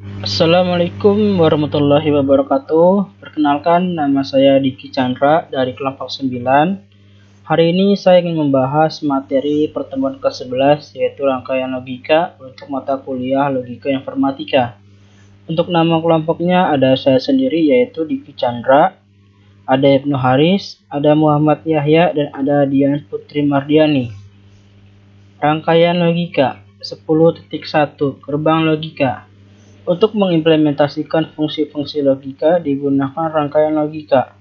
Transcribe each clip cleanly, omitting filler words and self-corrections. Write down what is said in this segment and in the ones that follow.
Assalamualaikum warahmatullahi wabarakatuh. Perkenalkan, nama saya Diki Chandra dari kelompok 9. Hari ini saya ingin membahas materi pertemuan ke-11, yaitu rangkaian logika untuk mata kuliah Logika Informatika. Untuk nama kelompoknya ada saya sendiri, yaitu Diki Chandra, ada Ibnu Haris, ada Muhammad Yahya, dan ada Dian Putri Mardiani. Rangkaian logika 10.1 Gerbang logika. Untuk mengimplementasikan fungsi-fungsi logika digunakan rangkaian logika.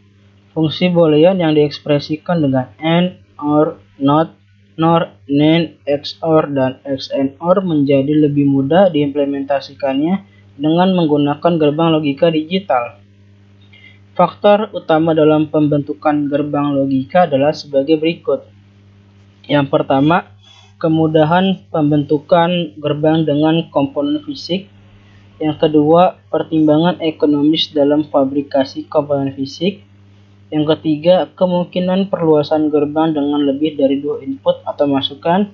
Fungsi boolean yang diekspresikan dengan AND, OR, NOT, NOR, NAND, XOR, dan XNOR menjadi lebih mudah diimplementasikannya dengan menggunakan gerbang logika digital. Faktor utama dalam pembentukan gerbang logika adalah sebagai berikut. Yang pertama, kemudahan pembentukan gerbang dengan komponen fisik. Yang kedua, pertimbangan ekonomis dalam fabrikasi komponen fisik. Yang ketiga, kemungkinan perluasan gerbang dengan lebih dari 2 input atau masukan.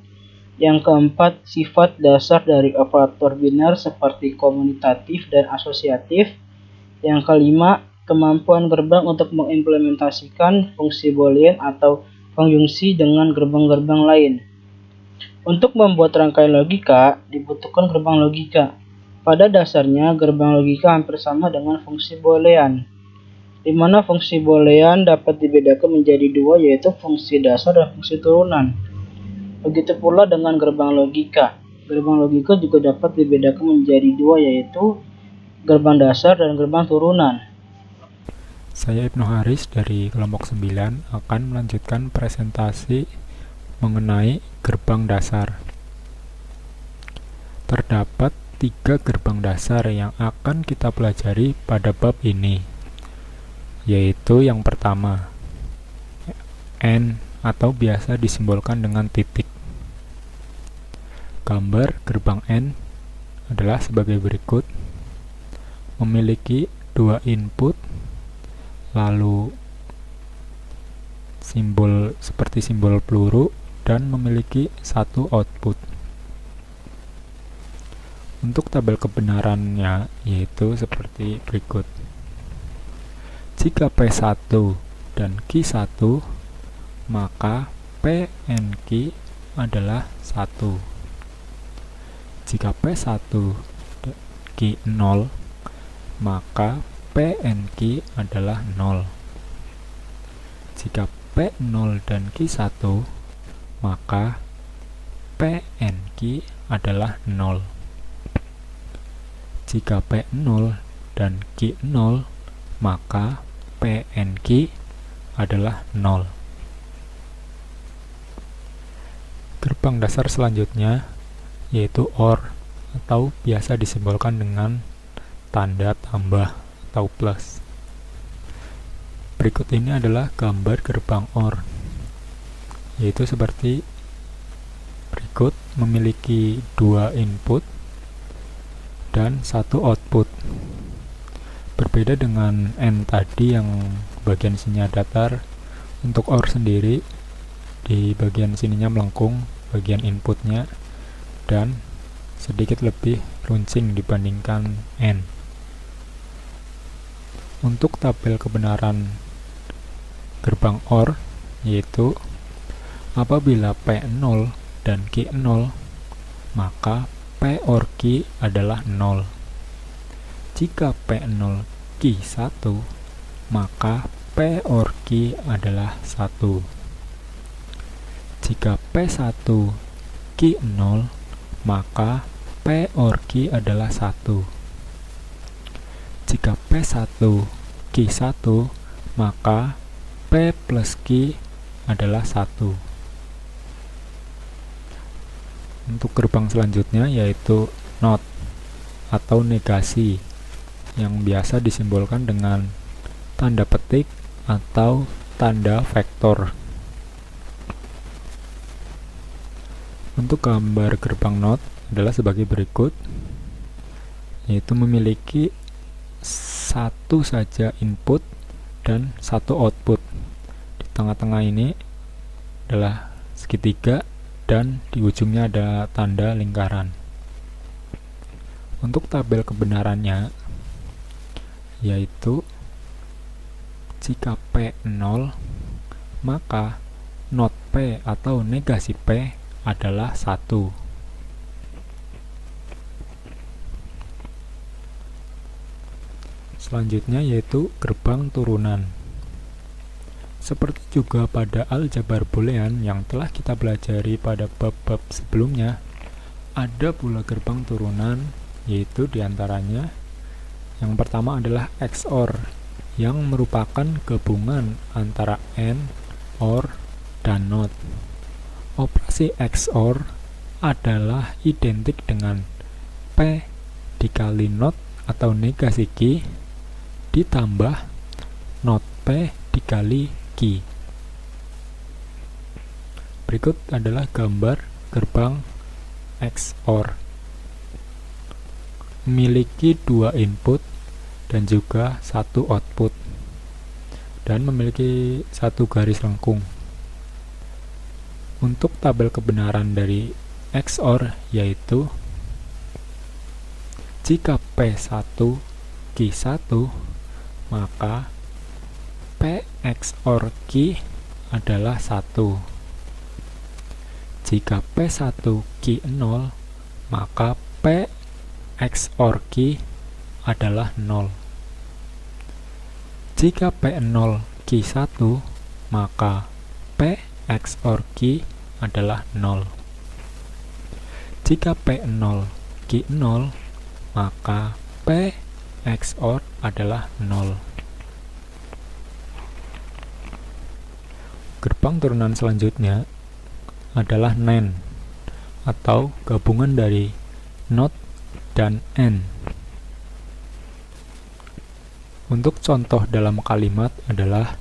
Yang keempat, sifat dasar dari operator biner seperti komutatif dan asosiatif. Yang kelima, kemampuan gerbang untuk mengimplementasikan fungsi boolean atau konjungsi dengan gerbang-gerbang lain. Untuk membuat rangkaian logika, dibutuhkan gerbang logika. Pada dasarnya, gerbang logika hampir sama dengan fungsi boolean, di mana fungsi boolean dapat dibedakan menjadi dua, yaitu fungsi dasar dan fungsi turunan. Begitu pula dengan gerbang logika. Gerbang logika juga dapat dibedakan menjadi dua, yaitu gerbang dasar dan gerbang turunan. Saya Ibnu Haris dari kelompok 9 akan melanjutkan presentasi mengenai gerbang dasar. Terdapat 3 gerbang dasar yang akan kita pelajari pada bab ini, yaitu yang pertama, AND atau biasa disimbolkan dengan titik. Gambar gerbang AND adalah sebagai berikut. Memiliki 2 input, lalu simbol seperti simbol peluru, dan memiliki 1 output. Untuk tabel kebenarannya yaitu seperti berikut. Jika P1 dan Q1, maka PNQ adalah 1. Jika P1 dan Q0, maka PNQ adalah 0. Jika P0 dan Q1, maka PNQ adalah 0. Jika P0 dan Q0, maka PNQ adalah 0. Gerbang dasar selanjutnya yaitu OR atau biasa disimbolkan dengan tanda tambah atau plus. Berikut ini adalah gambar gerbang OR, yaitu seperti berikut, memiliki 2 input dan 1 output. Berbeda dengan AND tadi yang bagian sininya datar, untuk OR sendiri di bagian sininya melengkung bagian inputnya dan sedikit lebih runcing dibandingkan AND. Untuk tabel kebenaran gerbang OR yaitu apabila P0 dan Q0, maka P OR Q adalah 0. Jika P0 Q1, maka P OR Q adalah 1. Jika P1 Q0, maka P OR Q adalah 1. Jika P1 Q1, maka P plus Q adalah 1. Untuk gerbang selanjutnya yaitu NOT atau negasi, yang biasa disimbolkan dengan tanda petik atau tanda vektor. Untuk gambar gerbang NOT adalah sebagai berikut, yaitu memiliki 1 saja input dan 1 output. Di tengah-tengah ini adalah segitiga dan di ujungnya ada tanda lingkaran. Untuk tabel kebenarannya, yaitu jika P 0, maka not P atau negasi P adalah 1. Selanjutnya yaitu gerbang turunan. Seperti juga pada aljabar boolean yang telah kita pelajari pada bab-bab sebelumnya, ada pula gerbang turunan, yaitu diantaranya yang pertama adalah XOR, yang merupakan gabungan antara AND, OR, dan NOT. Operasi XOR adalah identik dengan P dikali NOT atau negasi Q ditambah NOT P dikali Q. Berikut adalah gambar gerbang XOR. Memiliki 2 input dan juga 1 output, dan memiliki 1 garis lengkung. Untuk tabel kebenaran dari XOR yaitu jika P1 Q1, maka P XOR Q adalah 1. Jika P1 Q0, maka P XOR Q adalah 0. Jika P0 Q1, maka P XOR Q adalah 0. Jika P0 Q0, maka P XOR adalah 0. Gerbang turunan selanjutnya adalah NAND, atau gabungan dari NOT dan AND. Untuk contoh dalam kalimat adalah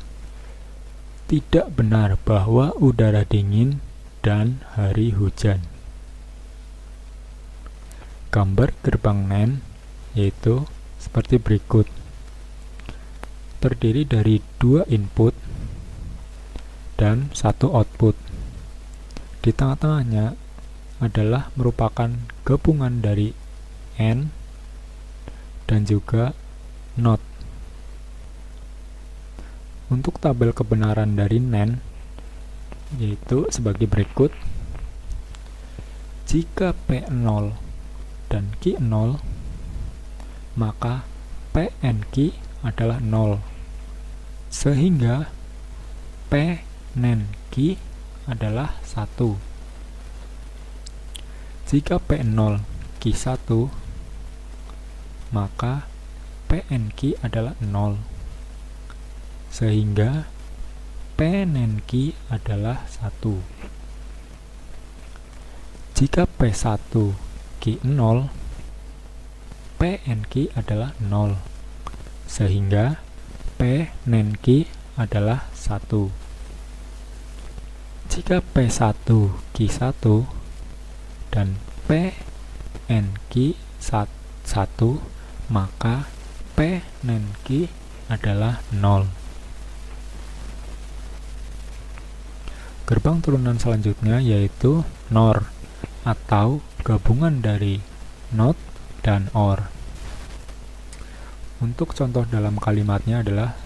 tidak benar bahwa udara dingin dan hari hujan. Gambar gerbang NAND yaitu seperti berikut. Terdiri dari 2 input dan 1 output. Di tengah-tengahnya adalah merupakan gabungan dari AND dan juga NOT. Untuk tabel kebenaran dari NAND yaitu sebagai berikut. Jika P0 dan Q0, maka P and Q adalah 0, sehingga P NAND Q adalah 1. Jika P0 Q1, maka P and Q adalah 0, sehingga P NAND Q adalah 1. Jika P1 Q0, P and Q adalah 0, sehingga P NAND Q adalah 1. Jika P1 Q1 dan P and Q 1, maka P NAND Q adalah 0. Gerbang turunan selanjutnya yaitu NOR, atau gabungan dari NOT dan OR. Untuk contoh dalam kalimatnya adalah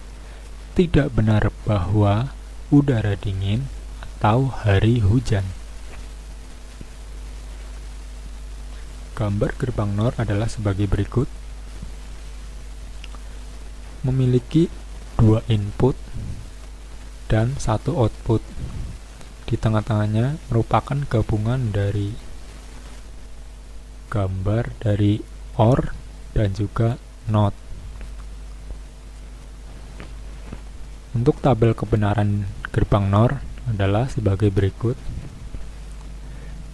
tidak benar bahwa udara dingin atau hari hujan. Gambar gerbang NOR adalah sebagai berikut. Memiliki 2 input dan 1 output. Di tengah-tengahnya merupakan gabungan dari gambar dari OR dan juga NOT. Untuk tabel kebenaran gerbang NOR adalah sebagai berikut.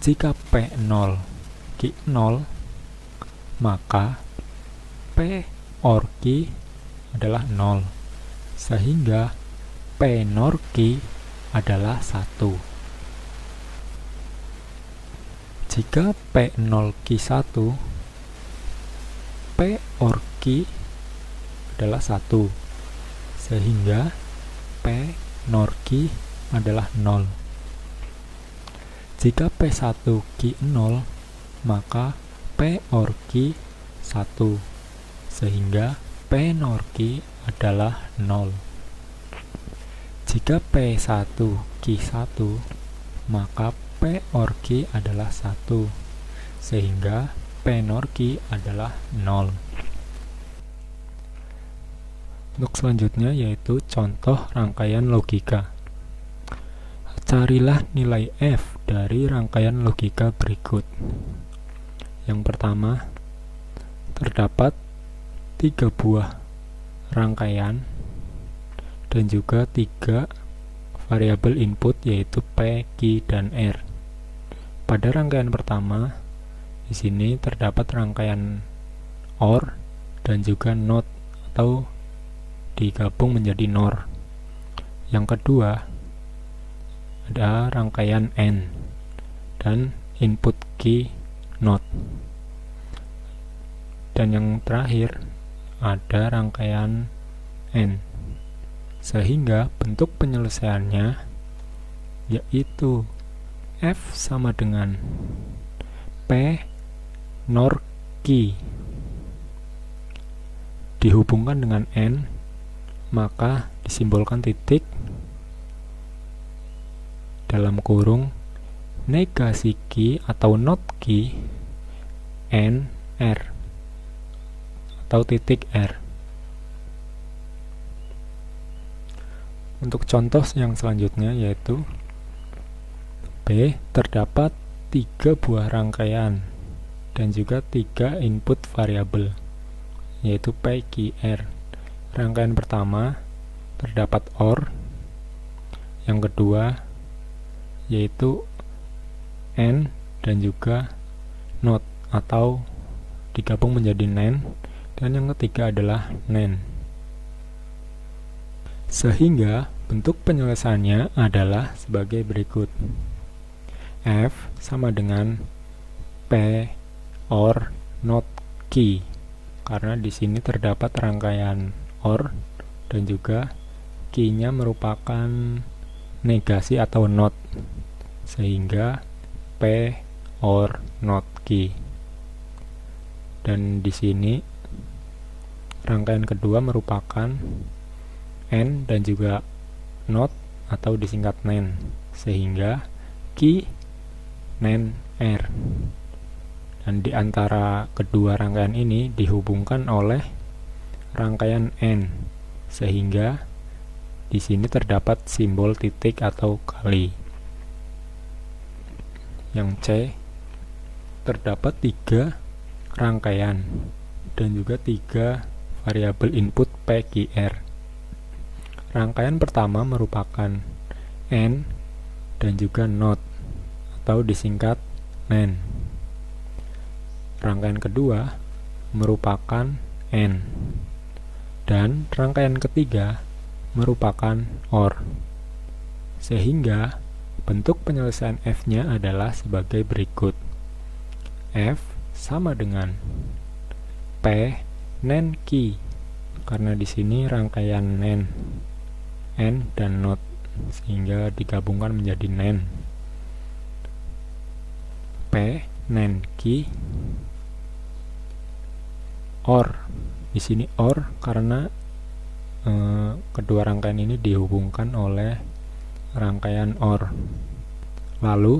Jika P0 Q0, maka P OR Q adalah 0, sehingga P NOR Q adalah 1. Jika P0 Q1, P OR Q adalah 1, sehingga P NOR Q adalah 0. Jika P1 Q0, maka P OR Q 1, sehingga P NOR Q adalah 0. Jika P1 Q1, maka P OR Q adalah 1, sehingga P NOR Q adalah 0. Untuk selanjutnya yaitu contoh rangkaian logika. Carilah nilai F dari rangkaian logika berikut. Yang pertama, terdapat 3 buah rangkaian dan juga 3 variabel input yaitu P, Q, dan R. Pada rangkaian pertama, di sini terdapat rangkaian OR dan juga NOT atau digabung menjadi NOR. Yang kedua, ada rangkaian AND dan input Q NOT. Dan yang terakhir ada rangkaian AND. Sehingga bentuk penyelesaiannya yaitu F sama dengan P NOR Q dihubungkan dengan N, maka disimbolkan titik dalam kurung negasi Q atau not Q N R atau titik R. Untuk contoh yang selanjutnya yaitu B, terdapat 3 buah rangkaian dan juga 3 input variabel yaitu P, Q, R. Rangkaian pertama terdapat OR, yang kedua yaitu AND dan juga NOT atau digabung menjadi NAND, dan yang ketiga adalah NAND. Sehingga bentuk penyelesaiannya adalah sebagai berikut. F sama dengan P OR NOT Q, karena di sini terdapat rangkaian OR dan juga Q-nya merupakan negasi atau NOT, sehingga P OR NOT Q. Dan di sini rangkaian kedua merupakan AND dan juga NOT atau disingkat NAND, sehingga Q NAND R. Dan di antara kedua rangkaian ini dihubungkan oleh rangkaian AND, sehingga di sini terdapat simbol titik atau kali. Yang C, terdapat 3 rangkaian dan juga 3 variabel input P, Q, R. Rangkaian pertama merupakan AND dan juga NOT atau disingkat NAND. Rangkaian kedua merupakan AND, dan rangkaian ketiga merupakan OR. Sehingga bentuk penyelesaian F-nya adalah sebagai berikut. F sama dengan P NAND Q, karena di sini rangkaian NAND, AND dan NOT, sehingga digabungkan menjadi NAND. P NAND Q OR. Di sini OR karena kedua rangkaian ini dihubungkan oleh rangkaian OR. Lalu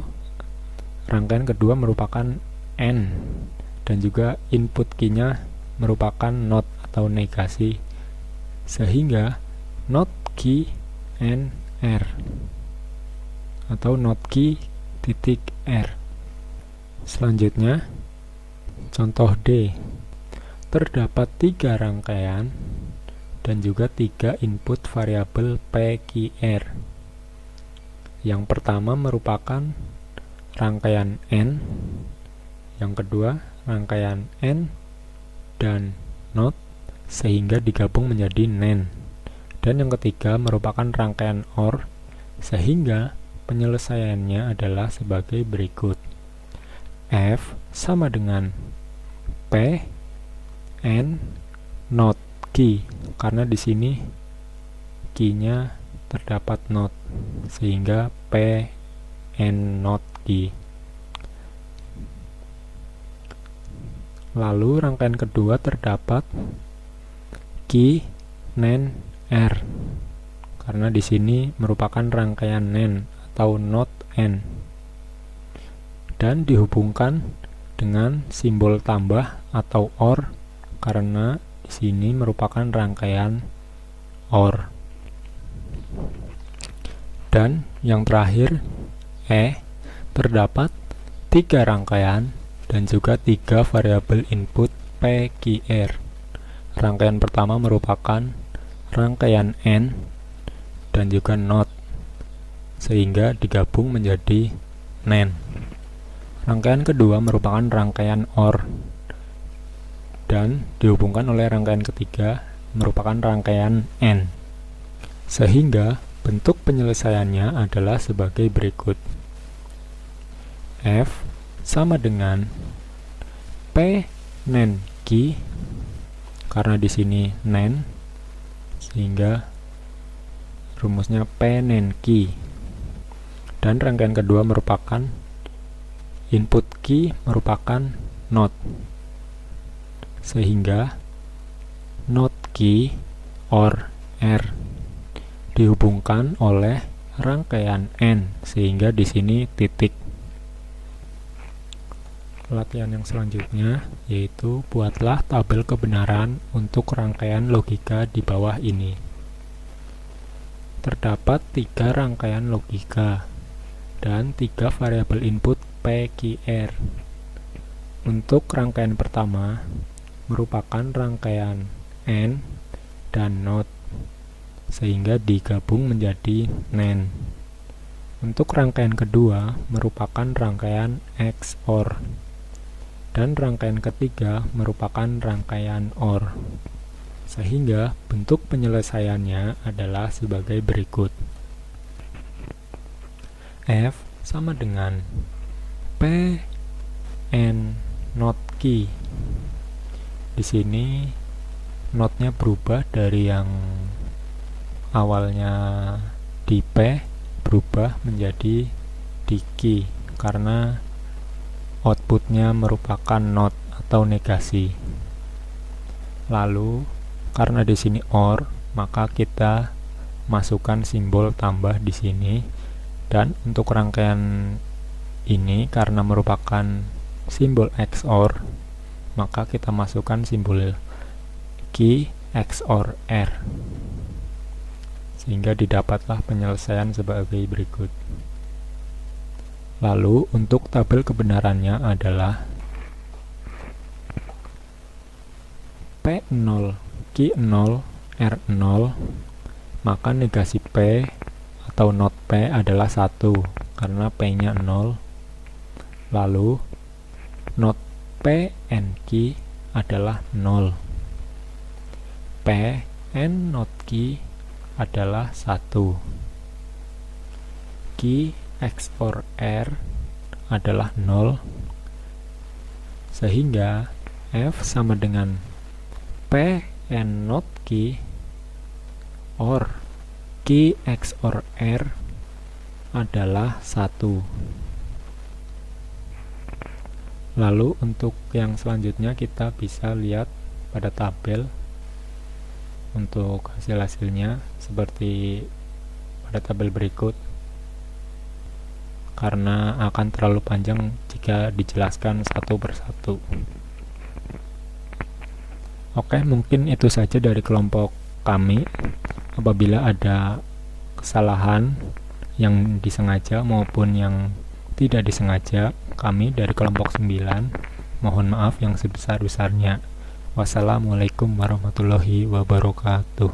rangkaian kedua merupakan AND dan juga input Q-nya merupakan NOT atau negasi, sehingga NOT Q AND R atau NOT Q titik R. Selanjutnya contoh D, terdapat 3 rangkaian dan juga 3 input variabel P, Q, R. Yang pertama merupakan rangkaian AND, yang kedua rangkaian AND dan NOT, sehingga digabung menjadi NAND. Dan yang ketiga merupakan rangkaian OR, sehingga penyelesaiannya adalah sebagai berikut. F sama dengan P AND NOT Q, karena di sini Q-nya terdapat NOT, sehingga P AND NOT Q. Lalu rangkaian kedua terdapat ki, nen, r. Karena di sini merupakan rangkaian nen atau not n. Dan dihubungkan dengan simbol tambah atau or karena di sini merupakan rangkaian or. Dan yang terakhir terdapat 3 rangkaian dan juga 3 variabel input P, Q, R. Rangkaian pertama merupakan rangkaian N dan juga NOT, sehingga digabung menjadi NAND. Rangkaian kedua merupakan rangkaian OR dan dihubungkan oleh rangkaian ketiga merupakan rangkaian N, sehingga bentuk penyelesaiannya adalah sebagai berikut. F sama dengan P NAND Q, karena di sini NAND, sehingga rumusnya P NAND Q. Dan rangkaian kedua merupakan input Q merupakan NOT, sehingga NOT Q OR R dihubungkan oleh rangkaian N, sehingga di sini titik. Latihan yang selanjutnya yaitu buatlah tabel kebenaran untuk rangkaian logika di bawah ini. Terdapat 3 rangkaian logika dan 3 variabel input P, Q, R. Untuk rangkaian pertama merupakan rangkaian N dan NOT, sehingga digabung menjadi NAND. Untuk rangkaian kedua merupakan rangkaian XOR. Dan rangkaian ketiga merupakan rangkaian OR, sehingga bentuk penyelesaiannya adalah sebagai berikut. F sama dengan P N NOT Q. Di sini notnya berubah dari yang awalnya di P berubah menjadi di Q karena outputnya merupakan not atau negasi. Lalu karena di sini OR, maka kita masukkan simbol tambah di sini. Dan untuk rangkaian ini karena merupakan simbol XOR, maka kita masukkan simbol Q XOR R, sehingga didapatlah penyelesaian sebagai berikut. Lalu untuk tabel kebenarannya adalah P0, Q0, R0, maka negasi P atau not P adalah 1 karena P-nya 0. Lalu not P N Q adalah 0. P N not Q adalah 1. Q XOR R adalah 0, sehingga F sama dengan P N not Q or Q XOR R adalah 1. Lalu untuk yang selanjutnya kita bisa lihat pada tabel untuk hasil-hasilnya seperti pada tabel berikut, karena akan terlalu panjang jika dijelaskan satu persatu. Oke, mungkin itu saja dari kelompok kami. Apabila ada kesalahan yang disengaja maupun yang tidak disengaja, kami dari kelompok 9 mohon maaf yang sebesar-besarnya. Wassalamualaikum warahmatullahi wabarakatuh.